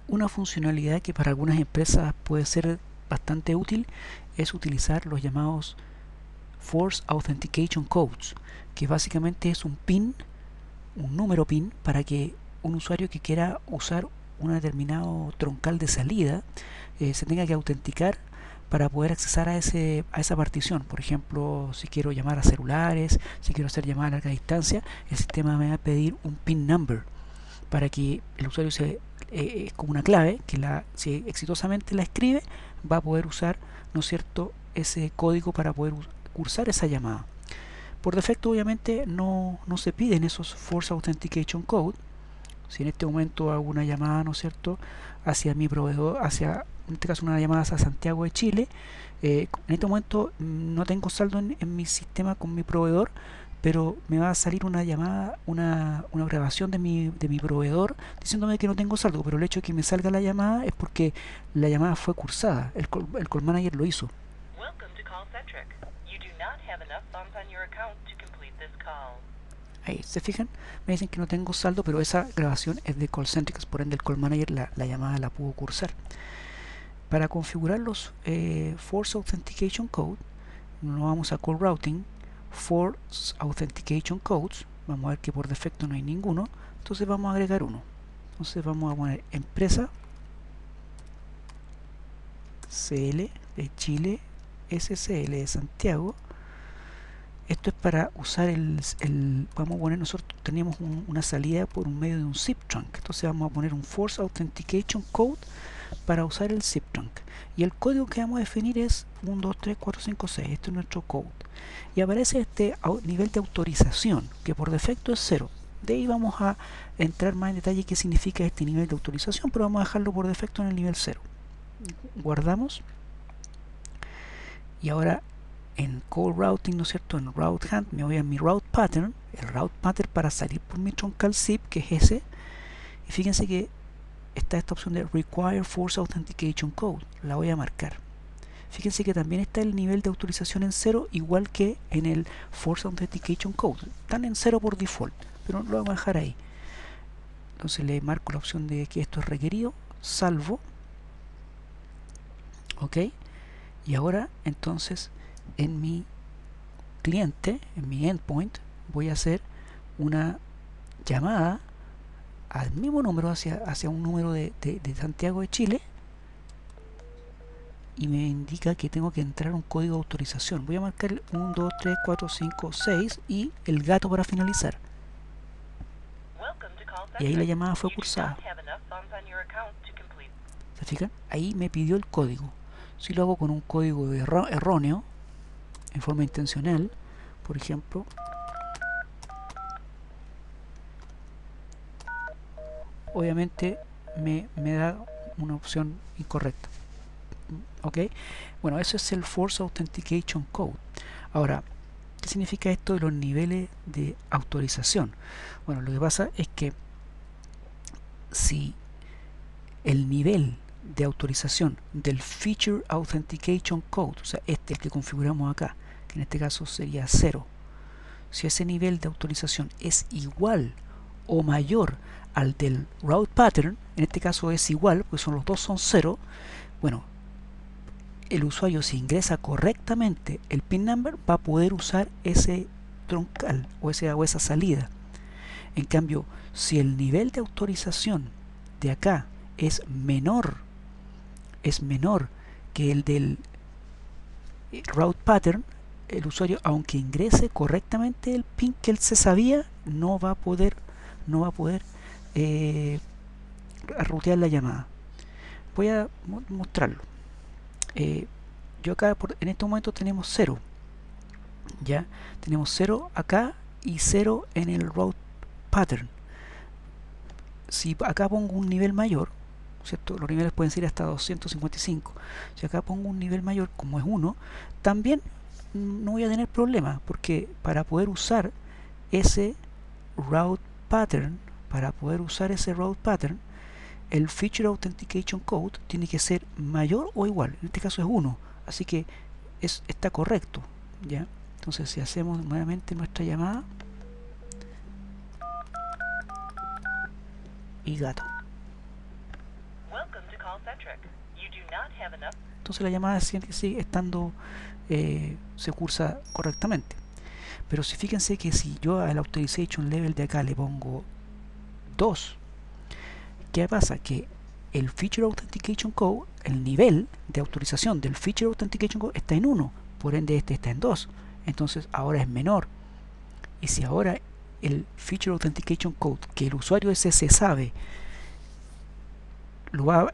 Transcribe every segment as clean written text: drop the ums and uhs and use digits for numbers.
Una funcionalidad que para algunas empresas puede ser bastante útil es utilizar los llamados Force Authentication Codes, que básicamente es un PIN, un número PIN, para que un usuario que quiera usar un determinado troncal de salida se tenga que autenticar para poder accesar a esa partición. Por ejemplo, si quiero llamar a celulares, si quiero hacer llamadas a larga distancia, el sistema me va a pedir un PIN number para que el usuario es como una clave que si exitosamente la escribe, va a poder usar, ¿no es cierto?, ese código para poder cursar esa llamada. Por defecto, obviamente, no se piden esos Force Authentication Code. Si en este momento hago una llamada, ¿no es cierto?, hacia mi proveedor, en este caso una llamada a Santiago de Chile, en este momento no tengo saldo en mi sistema con mi proveedor, pero me va a salir una llamada, una grabación de mi proveedor diciéndome que no tengo saldo, pero el hecho de que me salga la llamada es porque la llamada fue cursada, el call manager lo hizo. Ahí, ¿se fijan? Me dicen que no tengo saldo, pero esa grabación es de Callcentric, por ende el call manager la llamada la pudo cursar. Para configurar los Force Authentication Code, nos vamos a Call Routing, Force Authentication Codes, vamos a ver que por defecto no hay ninguno, entonces vamos a agregar uno. Entonces vamos a poner empresa CL de Chile, SCL de Santiago. Esto es para usar vamos a poner, nosotros teníamos una salida por un medio de un zip trunk, entonces vamos a poner un Force Authentication Code para usar el zip trunk, y el código que vamos a definir es 1, 2, 3, 4, 5, 6. Este es nuestro code, y aparece este nivel de autorización que por defecto es 0. De ahí vamos a entrar más en detalle qué significa este nivel de autorización, pero vamos a dejarlo por defecto en el nivel 0. Guardamos, y ahora en Call Routing, ¿no es cierto?, en Route Hand me voy a mi Route Pattern, el Route Pattern para salir por mi troncal zip, que es ese, y fíjense que está esta opción de Require Force Authentication Code, la voy a marcar. Fíjense que también está el nivel de autorización en 0, igual que en el Force Authentication Code, están en 0 por default, pero lo vamos a dejar ahí. Entonces le marco la opción de que esto es requerido, salvo, ok, y ahora entonces en mi cliente, en mi endpoint, voy a hacer una llamada al mismo número, hacia un número de Santiago de Chile, y me indica que tengo que entrar un código de autorización. Voy a marcar el 1, 2, 3, 4, 5, 6 y el gato para finalizar. Y ahí la llamada fue cursada. ¿Se fijan? Ahí me pidió el código. Si lo hago con un código erróneo, en forma intencional, por ejemplo, obviamente me da una opción incorrecta. ¿Ok? Bueno, eso es el Force Authentication Code. Ahora, ¿qué significa esto de los niveles de autorización? Bueno, lo que pasa es que si el nivel de autorización del Feature Authentication Code, o sea, el que configuramos acá, que en este caso sería 0, si ese nivel de autorización es igual o mayor al del Route Pattern, en este caso es igual, porque los dos son 0, bueno, el usuario, si ingresa correctamente el PIN number, va a poder usar ese troncal o esa salida. En cambio, si el nivel de autorización de acá es menor que el del Route Pattern, el usuario, aunque ingrese correctamente el PIN que él se sabía, no va a poder rutear la llamada. Voy a mostrarlo. Yo acá en este momento tenemos 0, ya tenemos 0 acá y 0 en el Route Pattern. Si acá pongo un nivel mayor, ¿cierto?, los niveles pueden ser hasta 255. Si acá pongo un nivel mayor, como es 1, también no voy a tener problema, porque para poder usar ese Route Pattern, el Feature Authentication Code tiene que ser mayor o igual. En este caso es 1, así que está correcto, ¿ya? Entonces, si hacemos nuevamente nuestra llamada y gato. Entonces la llamada sigue estando, se cursa correctamente. Pero si fíjense que si yo al authorization level de acá le pongo 2, ¿qué pasa? Que el Feature Authentication Code, el nivel de autorización del Feature Authentication Code está en 1, por ende este está en 2, entonces ahora es menor. Y si ahora el Feature Authentication Code que el usuario ese se sabe,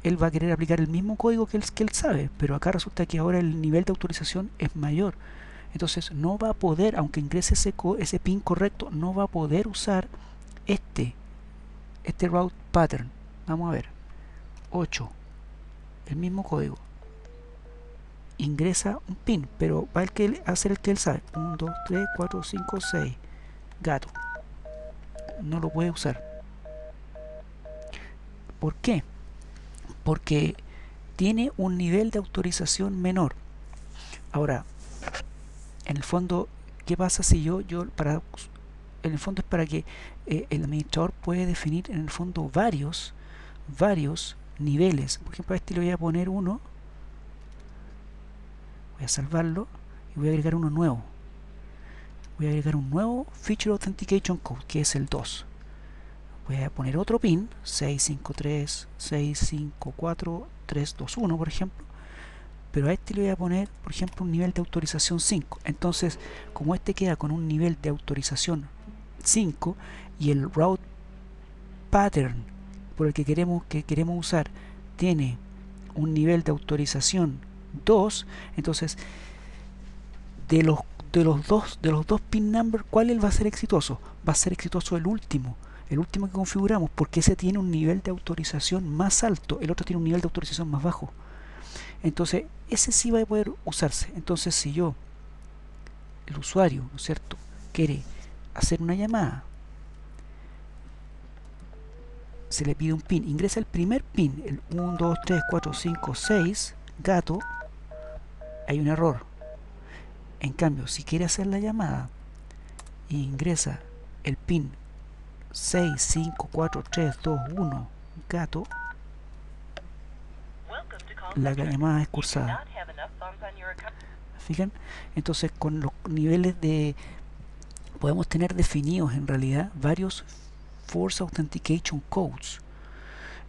él va a querer aplicar el mismo código que él sabe, pero acá resulta que ahora el nivel de autorización es mayor. Entonces no va a poder, aunque ingrese ese PIN correcto, no va a poder usar este route pattern. Vamos a ver, 8, el mismo código, ingresa un PIN, pero va a hacer el que él sabe, 1, 2, 3, 4, 5, 6, gato, no lo puede usar. ¿Por qué? Porque tiene un nivel de autorización menor. Ahora, en el fondo, ¿qué pasa si en el fondo es para que el administrador puede definir en el fondo varios niveles. Por ejemplo, a este le voy a poner uno, voy a salvarlo y voy a agregar uno nuevo. Voy a agregar un nuevo Feature Authentication Code, que es el 2. Voy a poner otro PIN, 653, 654, 321, por ejemplo. Pero a este le voy a poner, por ejemplo, un nivel de autorización 5. Entonces, como este queda con un nivel de autorización 5 y el route pattern por el que queremos usar tiene un nivel de autorización 2, entonces de los dos pin number, ¿cuál va a ser exitoso? Va a ser exitoso el último que configuramos, porque ese tiene un nivel de autorización más alto, el otro tiene un nivel de autorización más bajo. Entonces ese sí va a poder usarse. Entonces si el usuario, ¿no es cierto?, quiere hacer una llamada, se le pide un PIN, ingresa el primer PIN, el 1, 2, 3, 4, 5, 6, gato, hay un error. En cambio, si quiere hacer la llamada e ingresa el PIN 6, 5, 4, 3, 2, 1, gato, la llamada es cursada. Fijan, entonces con los niveles podemos tener definidos en realidad varios Force Authentication Codes,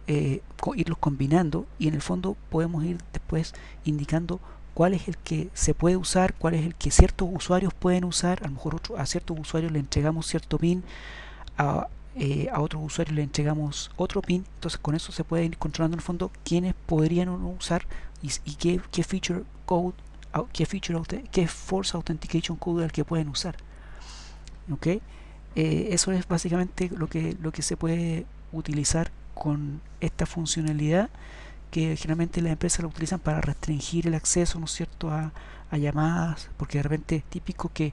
irlos combinando, y en el fondo podemos ir después indicando cuál es el que se puede usar, cuál es el que ciertos usuarios pueden usar. A lo mejor a ciertos usuarios le entregamos cierto PIN, a otros usuarios le entregamos otro PIN. Entonces con eso se puede ir controlando en el fondo quiénes podrían usar y qué feature code, qué Force Authentication Code es el que pueden usar. ¿Ok? Eso es básicamente lo que se puede utilizar con esta funcionalidad, que generalmente las empresas la utilizan para restringir el acceso, ¿no es cierto?, a llamadas, porque de repente es típico que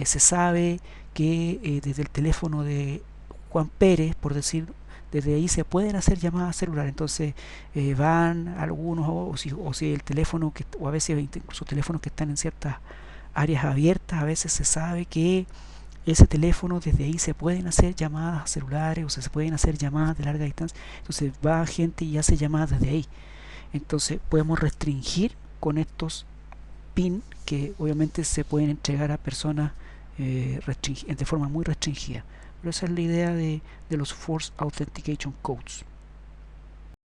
se sabe que desde el teléfono de Juan Pérez, por decir, desde ahí se pueden hacer llamadas celulares. Entonces van algunos, o si el teléfono, o a veces incluso teléfonos que están en ciertas áreas abiertas, a veces se sabe que ese teléfono, desde ahí se pueden hacer llamadas celulares, o sea, se pueden hacer llamadas de larga distancia. Entonces va gente y hace llamadas desde ahí. Entonces podemos restringir con estos PIN, que obviamente se pueden entregar a personas de forma muy restringida. Pero esa es la idea de los Force Authentication Codes.